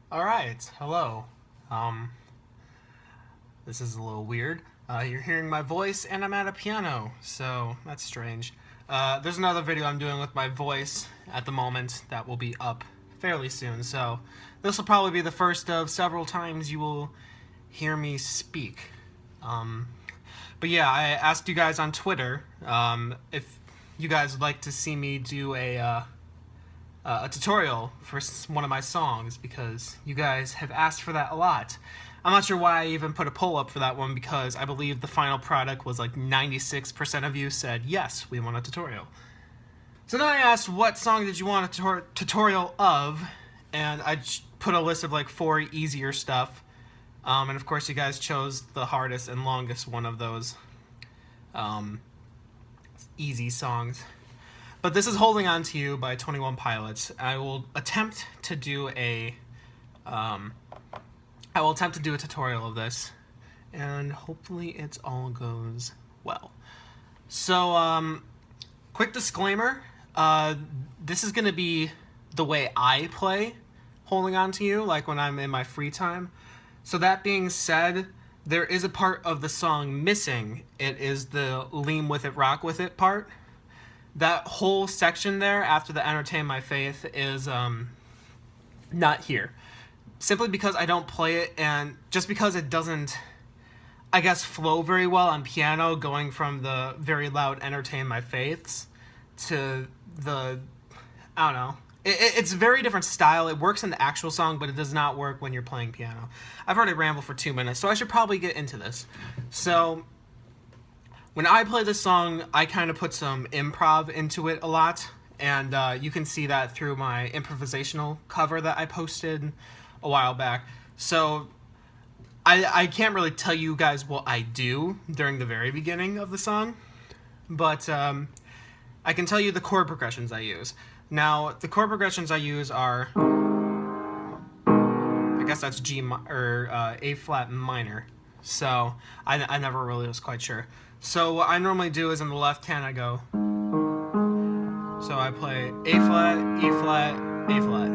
All right, hello. Um, this is a little weird. You're hearing my voice, and I'm at a piano, so that's strange. There's another video I'm doing with my voice at the moment that will be up fairly soon, so this will probably be the first of several times you will hear me speak. Um, but yeah, I asked you guys on Twitter if you guys would like to see me do a tutorial for one of my songs because you guys have asked for that a lot. I'm not sure why I even put a poll up for that one because I believe the final product was like 96% of you said, yes, we want a tutorial. So then I asked, what song did you want a tutorial of? And I put a list of like 4 easier stuff. And of course you guys chose the hardest and longest one of those easy songs. But this is Holding On To You by 21 Pilots. I will attempt to do a tutorial of this, and hopefully it all goes well. So, quick disclaimer, this is going to be the way I play Holding On To You, like when I'm in my free time. So that being said, there is a part of the song missing. It is the Lean With It, Rock With It part. That whole section there after the Entertain My Faith is not here. Simply because I don't play it, and just because it doesn't, I guess, flow very well on piano, going from the very loud Entertain My Faiths to the, I don't know. It's a very different style. It works in the actual song, but it does not work when you're playing piano. I've already rambled for 2 minutes, so I should probably get into this. So, when I play this song, I kind of put some improv into it a lot, and you can see that through my improvisational cover that I posted a while back. So I can't really tell you guys what I do during the very beginning of the song, but I can tell you the chord progressions I use. Now, the chord progressions I use are, I guess that's A flat minor. So I never really was quite sure. So what I normally do is in the left hand I go. So I play A flat, E flat, A flat.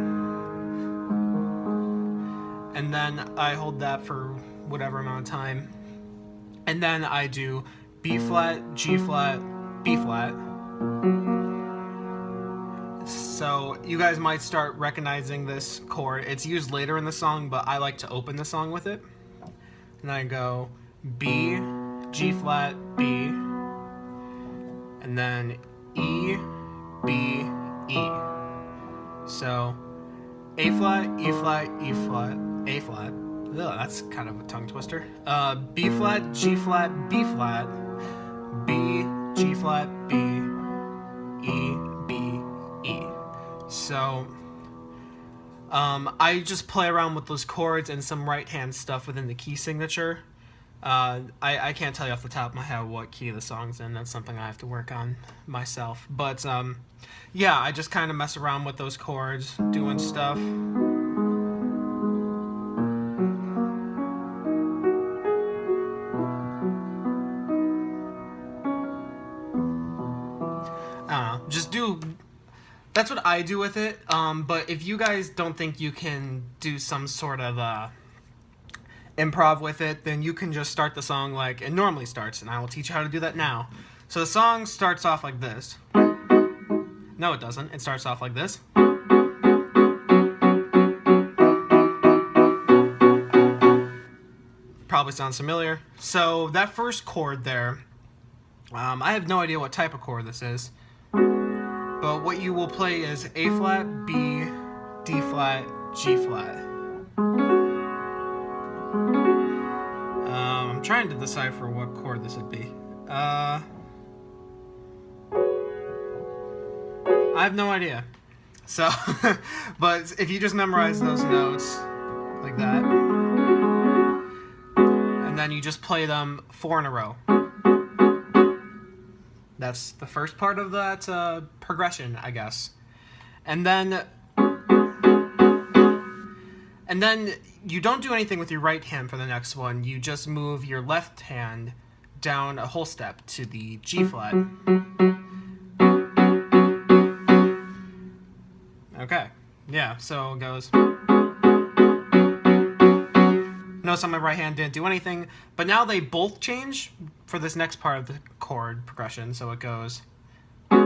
And then I hold that for whatever amount of time. And then I do B flat, G flat, B flat. So you guys might start recognizing this chord. It's used later in the song, but I like to open the song with it. And I go B, G flat, B, and then E, B, E. So A flat, E flat, E flat, A flat. Ugh, that's kind of a tongue twister. B flat, G flat, B flat, B, G flat, B, E, B, E. So I just play around with those chords and some right hand stuff within the key signature. I can't tell you off the top of my head what key the song's in. That's something I have to work on myself. But yeah, I just kind of mess around with those chords, doing stuff. I don't know. Just do. That's what I do with it. But if you guys don't think you can do some sort of improv with it, then you can just start the song like it normally starts, and I will teach you how to do that now. So the song starts off like this. No, it doesn't. It starts off like this. Probably sounds familiar. So that first chord there, I have no idea what type of chord this is, but what you will play is A flat, B, D flat, G flat. I'm trying to decipher what chord this would be. I have no idea. So, but if you just memorize those notes like that, and then you just play them 4 in a row. That's the first part of that progression, I guess. And then you don't do anything with your right hand for the next one. You just move your left hand down a whole step to the G flat. Okay. Yeah, so it goes. notice on my right hand didn't do anything, but now they both change for this next part of the chord progression. So it goes. We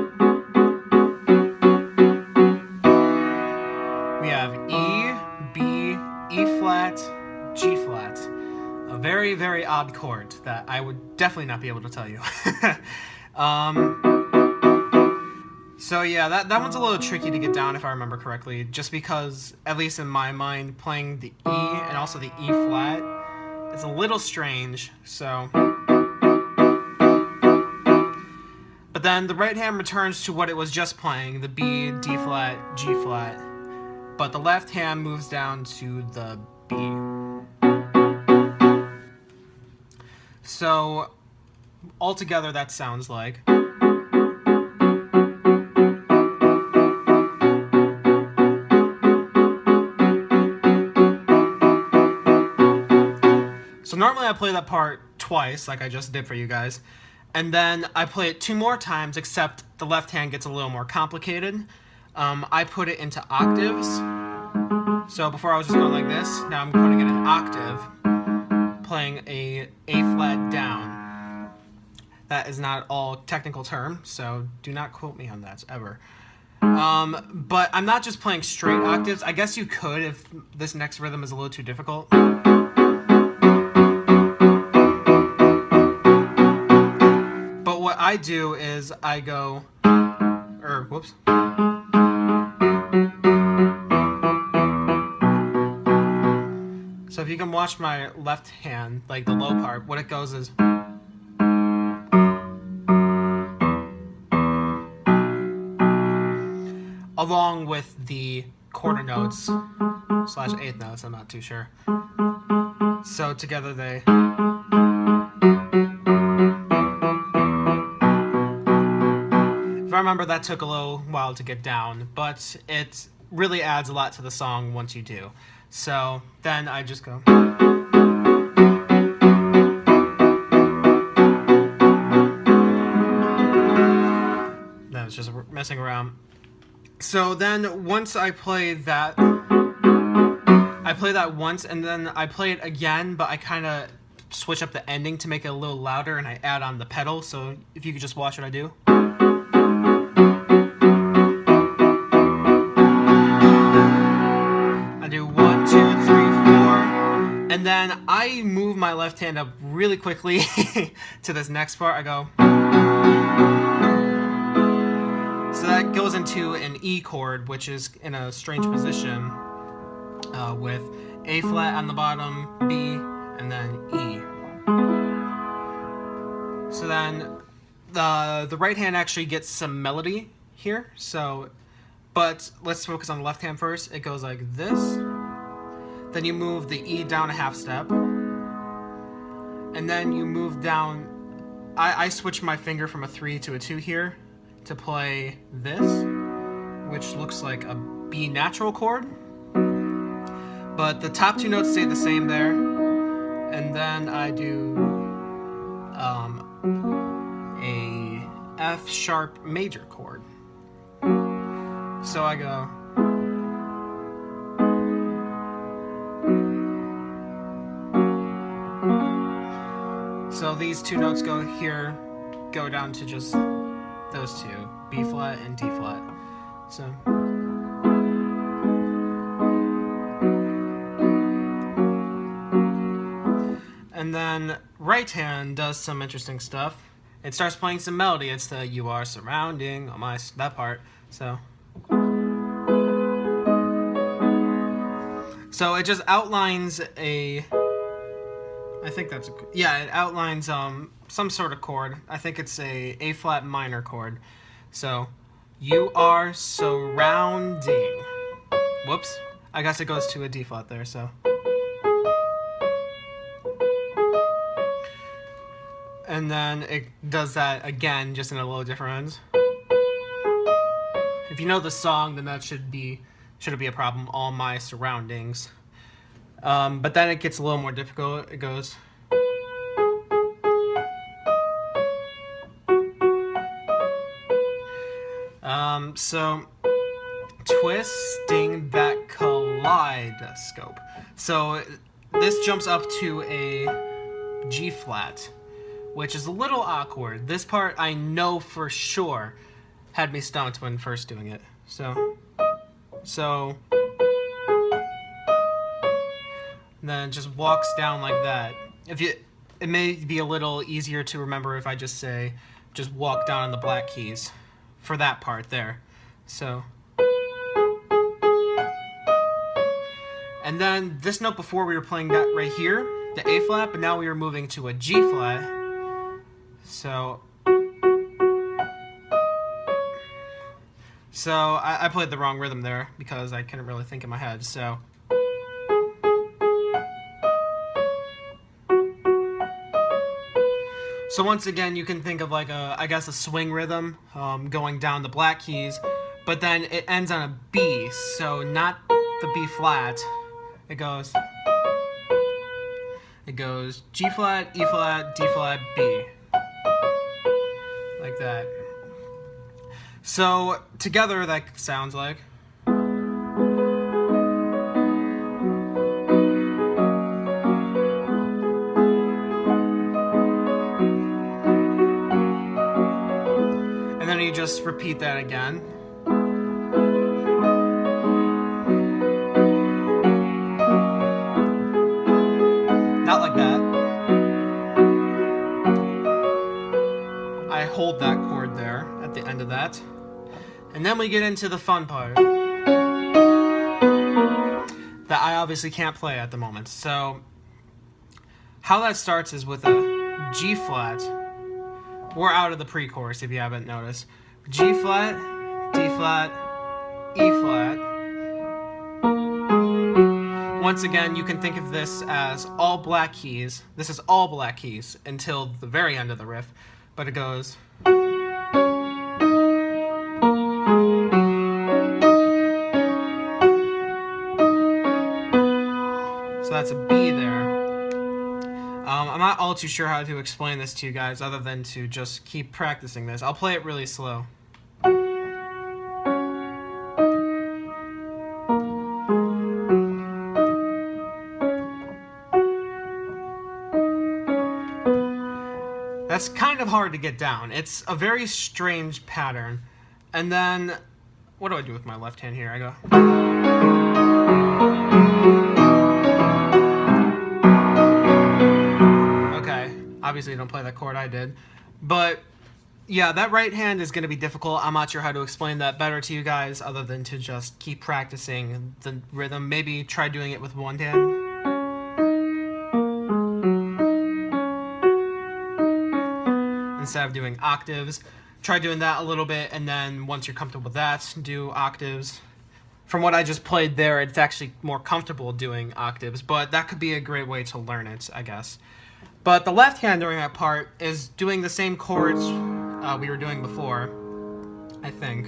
have E, B, E flat, G flat. A very, very odd chord that I would definitely not be able to tell you. So yeah, that one's a little tricky to get down if I remember correctly, just because, at least in my mind, playing the E and also the E flat is a little strange, so. But then the right hand returns to what it was just playing, the B, D flat, G flat, but the left hand moves down to the B. So altogether that sounds like. So normally I play that part twice, like I just did for you guys, and then I play it 2 more times, except the left hand gets a little more complicated. I put it into octaves. So before I was just going like this, now I'm putting it in octave, playing a flat down. That is not all technical term, so do not quote me on that ever. But I'm not just playing straight octaves. I guess you could if this next rhythm is a little too difficult. What I do is I go, whoops. So if you can watch my left hand, like the low part, what it goes is. Along with the quarter notes / eighth notes, I'm not too sure. So together they. I remember that took a little while to get down, but it really adds a lot to the song once you do. So then I just go. That was just messing around. So then once I play that, once, and then I play it again, but I kind of switch up the ending to make it a little louder, and I add on the pedal. So if you could just watch what I do. And then I move my left hand up really quickly to this next part. I go. So that goes into an E chord, which is in a strange position with A flat on the bottom, B, and then E. So then the right hand actually gets some melody here. So, but let's focus on the left hand first. It goes like this. Then you move the E down a half step. And then you move down. I switch my finger from a 3 to a 2 here to play this, which looks like a B natural chord. But the top 2 notes stay the same there. And then I do a F sharp major chord. So I go. So these 2 notes go here, go down to just those 2, B flat and D flat. So. And then right hand does some interesting stuff. It starts playing some melody. It's the "You Are Surrounding" on that part. So it just outlines a. I think that's it outlines some sort of chord. I think it's a flat minor chord. So you are surrounding. Whoops. I guess it goes to a D flat there. So. And then it does that again, just in a little different. If you know the song, then that shouldn't be a problem. All my surroundings. But then it gets a little more difficult. It goes. So twisting that kaleidoscope. So this jumps up to a G flat, which is a little awkward. This part I know for sure had me stumped when first doing it. So then it just walks down like that. It may be a little easier to remember if I just say, just walk down on the black keys for that part there. So, and then this note before we were playing that right here, the A flat, but now we are moving to a G flat. So I played the wrong rhythm there because I couldn't really think in my head. So once again, you can think of like I guess a swing rhythm going down the black keys, but then it ends on a B, so not the B flat. It goes G flat, E flat, D flat, B. Like that. So together that sounds like. And then you just repeat that again. Not like that. I hold that chord there at the end of that. And then we get into the fun part that I obviously can't play at the moment. So how that starts is with a G flat. We're out of the pre-chorus if you haven't noticed. G flat, D flat, E flat. Once again, you can think of this as all black keys. This is all black keys until the very end of the riff, but it goes. So that's a B there. I'm not all too sure how to explain this to you guys other than to just keep practicing this. I'll play it really slow. That's kind of hard to get down. It's a very strange pattern. And then, what do I do with my left hand here? I go. Obviously, you don't play that chord I did. But, yeah, that right hand is going to be difficult. I'm not sure how to explain that better to you guys other than to just keep practicing the rhythm. Maybe try doing it with one hand. Instead of doing octaves. Try doing that a little bit, and then once you're comfortable with that, do octaves. From what I just played there, it's actually more comfortable doing octaves, but that could be a great way to learn it, I guess. But the left hand during that part is doing the same chords we were doing before, I think.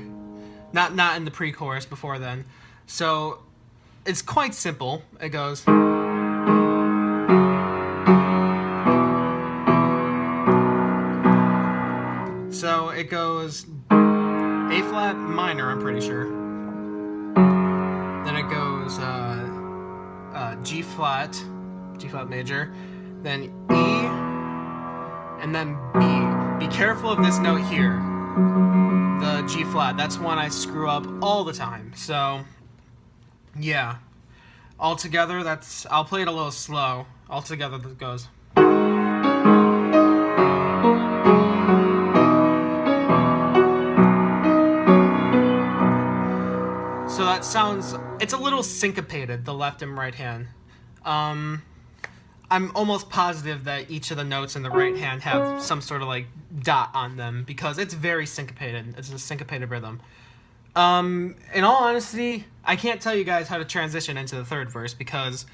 Not in the pre-chorus before then. So it's quite simple. It goes. So it goes A flat minor, I'm pretty sure. Then it goes G flat major. Then E, and then B. Be careful of this note here, the G flat. That's one I screw up all the time. So, yeah. Altogether, I'll play it a little slow. Altogether, that goes. So that sounds, it's a little syncopated, the left and right hand. I'm almost positive that each of the notes in the right hand have some sort of like dot on them because it's very syncopated. It's a syncopated rhythm. In all honesty, I can't tell you guys how to transition into the third verse because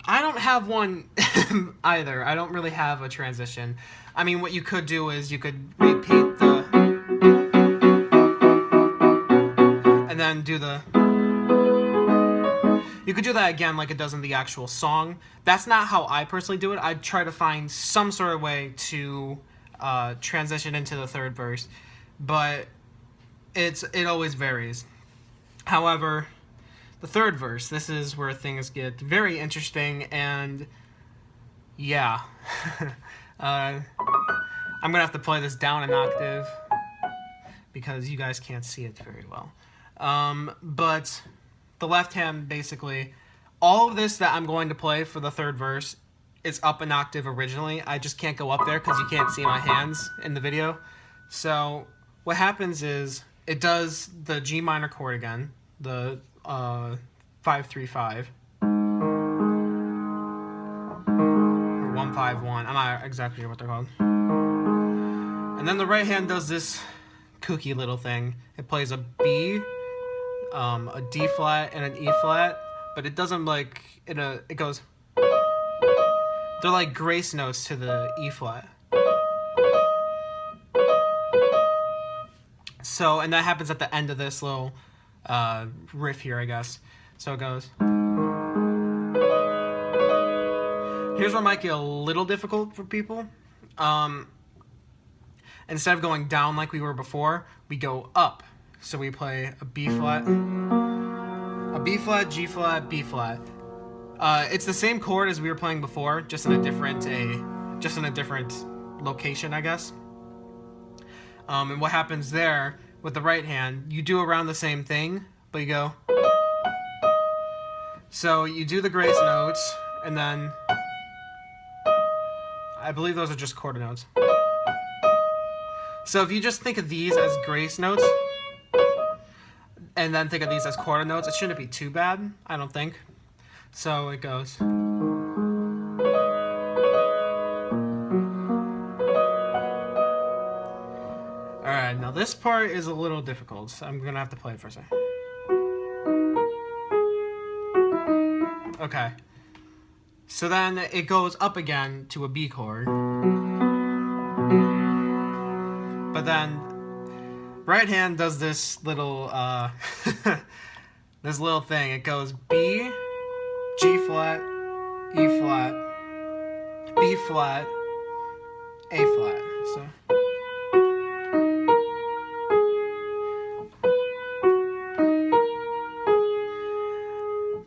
I don't have one either. I don't really have a transition. I mean, what you could do is you could repeat the and then do the. You could do that again like it does in the actual song. That's not how I personally do it. I try to find some sort of way to transition into the third verse, but it always varies. However, the the third verse. This is where things get very interesting, and yeah. I'm gonna have to play this down an octave because you guys can't see it very well. But the left hand, basically, all of this that I'm going to play for the third verse is up an octave originally. I just can't go up there because you can't see my hands in the video. So what happens is it does the G minor chord again, the 5-3-5. 1-5-1. I'm not exactly sure what they're called. And then the right hand does this kooky little thing. It plays a B, a D flat, and an E flat, but it doesn't like it goes. They're like grace notes to the E flat. So, and that happens at the end of this little riff here, I guess. So it goes. Here's where it might get a little difficult for people. Instead of going down like we were before, we go up. So we play a B flat, G flat, B flat. It's the same chord as we were playing before, just in a different location, I guess. And what happens there with the right hand, you do around the same thing, but you go. So you do the grace notes, and then I believe those are just quarter notes. So if you just think of these as grace notes, and then think of these as quarter notes, it shouldn't be too bad, I don't think. So it goes. Alright, now this part is a little difficult, so I'm gonna have to play it for a second. Okay. So then it goes up again to a B chord. But then right hand does this little this little thing. It goes B, G flat, E flat, B flat, A flat. So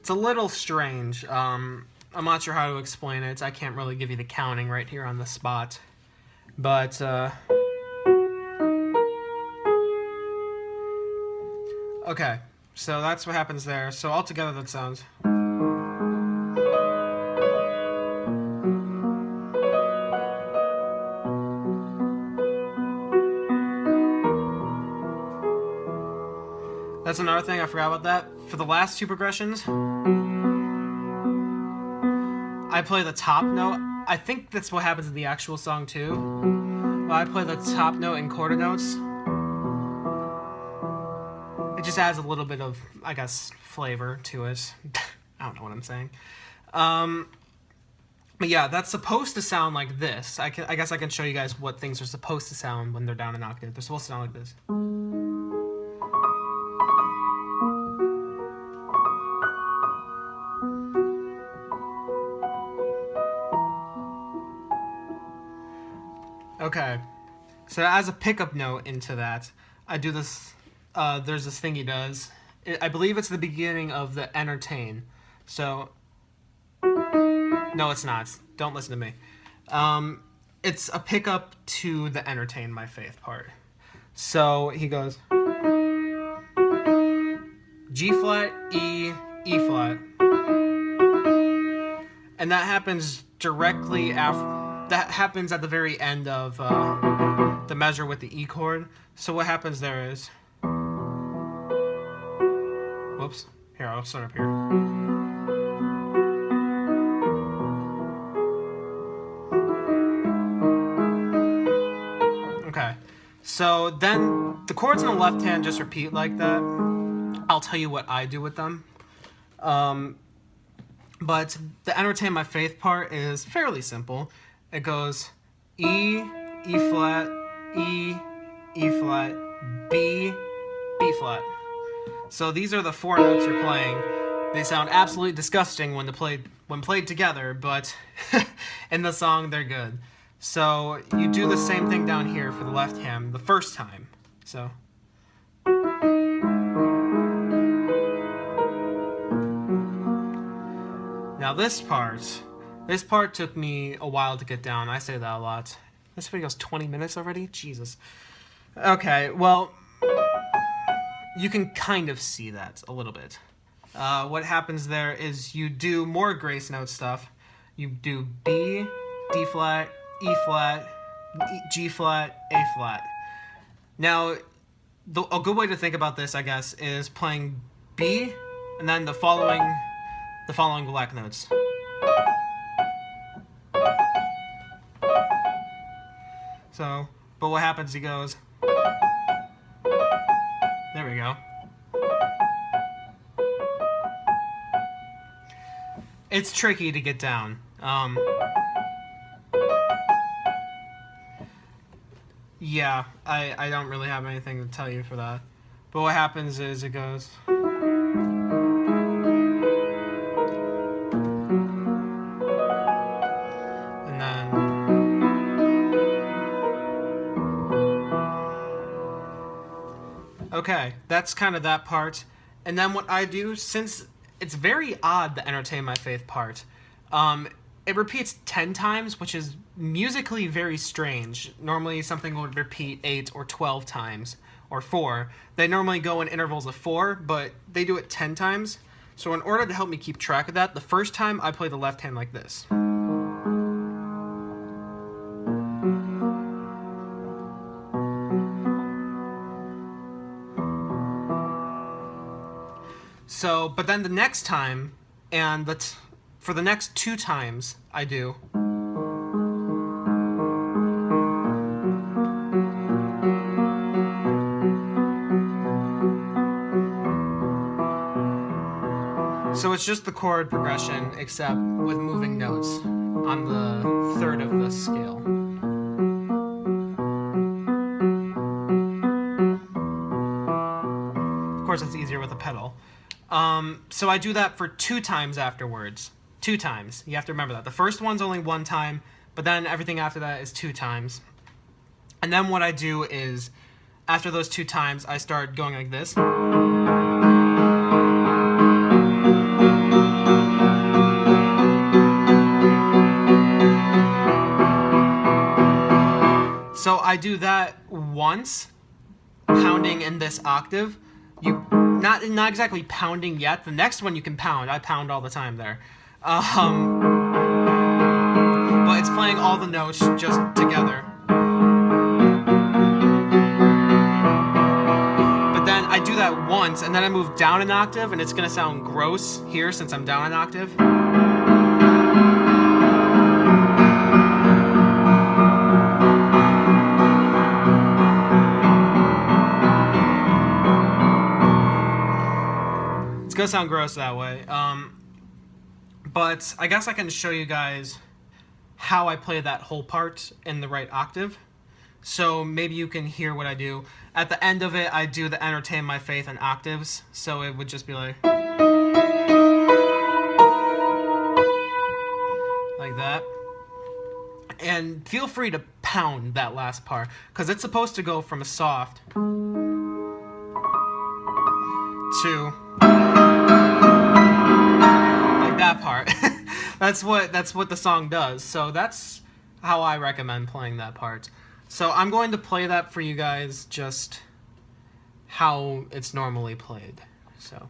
it's a little strange. I'm not sure how to explain it. I can't really give you the counting right here on the spot. But okay, so that's what happens there. So altogether that sounds. That's another thing, I forgot about that. For the last two progressions, I play the top note. I think that's what happens in the actual song too. But I play the top note in quarter notes. It just adds a little bit of, I guess, flavor to it. I don't know what I'm saying. But yeah, that's supposed to sound like this. I guess I can show you guys what things are supposed to sound when they're down an octave. They're supposed to sound like this. Okay, so as a pickup note into that, I do this, there's this thing he does. I believe it's the beginning of the entertain. So, no it's not, don't listen to me. It's a pickup to the entertain my faith part. So he goes G flat, E, E flat. And that happens directly after. That happens at the very end of the measure with the E chord. So what happens there is... Whoops. Here, I'll start up here. Okay. So then the chords in the left hand just repeat like that. I'll tell you what I do with them. But the entertain my faith part is fairly simple. It goes E, E flat, E, E flat, B, B flat. So these are the four notes you're playing. They sound absolutely disgusting when played together, but in the song they're good. So you do the same thing down here for the left hand the first time. So Now this part took me a while to get down. I say that a lot. This video's 20 minutes already? Jesus. Okay, well, you can kind of see that a little bit. What happens there is you do more grace note stuff. You do B, D flat, E flat, G flat, A flat. Now, a good way to think about this, I guess, is playing B and then the following black notes. So, but what happens? He goes. There we go. It's tricky to get down. Yeah, I don't really have anything to tell you for that. But what happens is it goes. And then. Okay, that's kind of that part. And then what I do, since it's very odd, the Entertain My Faith part, it repeats 10 times, which is musically very strange. Normally something would repeat 8 or 12 times, or 4. They normally go in intervals of 4, but they do it 10 times. So in order to help me keep track of that, the first time I play the left hand like this. So, but then the next time, and for the next 2 times, I do. So it's just the chord progression, except with moving notes on the 3rd of the scale. Of course, it's easier with a pedal. So I do that for 2 times afterwards. 2 times. You have to remember that. The first one's only 1 time, but then everything after that is 2 times. And then what I do is, after those 2 times, I start going like this. So I do that once, pounding in this octave. You not exactly pounding yet. The next one you can pound. I pound all the time there. But it's playing all the notes just together. But then I do that once, and then I move down an octave, and it's gonna sound gross here since I'm down an octave. It's gonna sound gross that way. But I guess I can show you guys how I play that whole part in the right octave. So maybe you can hear what I do. At the end of it, I do the Entertain My Faith in octaves. So it would just be like that. And feel free to pound that last part, because it's supposed to go from a soft to like that part. That's what the song does. So that's how I recommend playing that part. So I'm going to play that for you guys, just how it's normally played. So.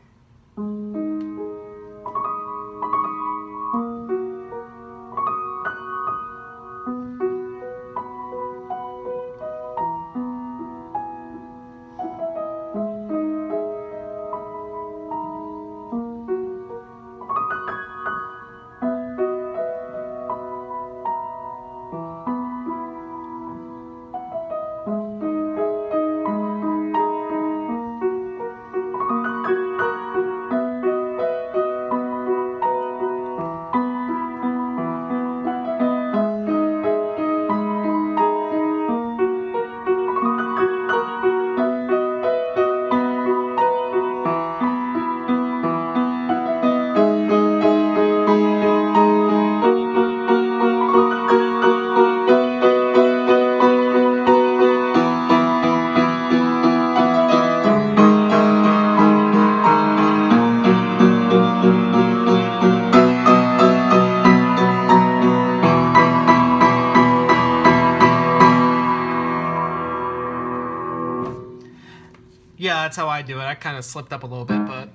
that's how I do it. I kind of slipped up a little bit, but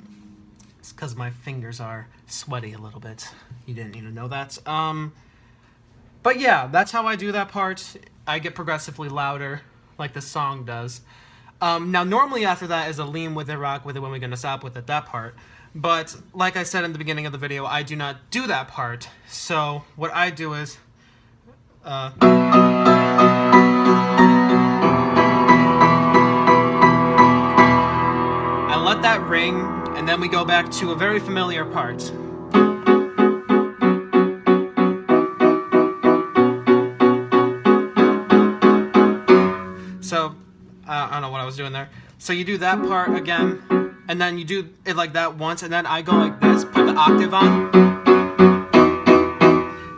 it's because my fingers are sweaty a little bit. You didn't need to know that. But yeah, that's how I do that part. I get progressively louder, like the song does. Now, normally after that is a lean with it, rock with it, when we're gonna stop with it, that part. But like I said in the beginning of the video, I do not do that part. So what I do is, I let that ring, and then we go back to a very familiar part. So, I don't know what I was doing there. So you do that part again, and then you do it like that once, and then I go like this, put the octave on,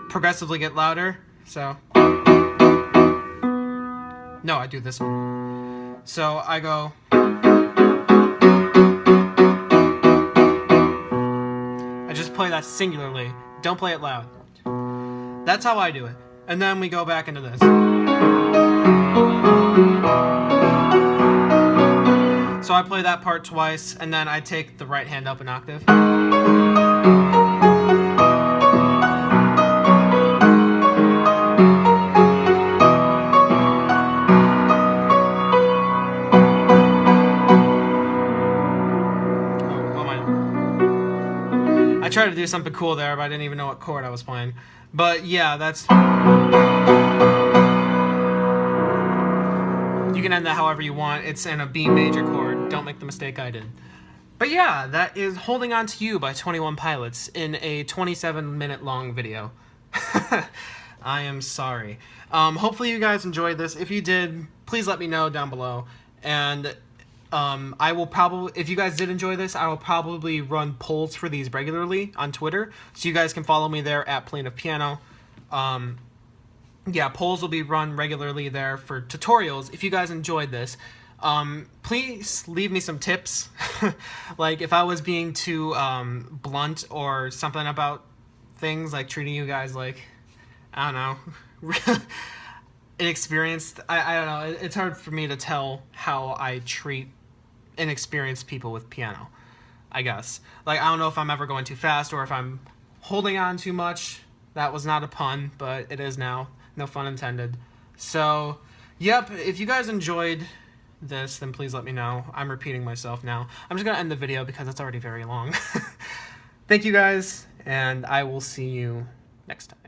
progressively get louder, so. No, I do this one. So I go. I just play that singularly. Don't play it loud. That's how I do it. And then we go back into this. So I play that part twice, and then I take the right hand up an octave. I tried to do something cool there, but I didn't even know what chord I was playing. But yeah, that's... You can end that however you want. It's in a B major chord. Don't make the mistake I did. But yeah, that is Holding On To You by 21 Pilots in a 27-minute long video. I am sorry. Hopefully you guys enjoyed this. If you did, please let me know down below. And I will probably, if you guys did enjoy this, I will probably run polls for these regularly on Twitter. So you guys can follow me there at Plaintive Piano. Yeah, polls will be run regularly there for tutorials. If you guys enjoyed this, please leave me some tips. Like if I was being too blunt or something about things, like treating you guys like, I don't know, inexperienced. I don't know. It's hard for me to tell how I treat inexperienced people with piano, I guess. Like, I don't know if I'm ever going too fast or if I'm holding on too much. That was not a pun, but it is now. No fun intended. So, yep, if you guys enjoyed this, then please let me know. I'm repeating myself now. I'm just going to end the video because it's already very long. Thank you guys, and I will see you next time.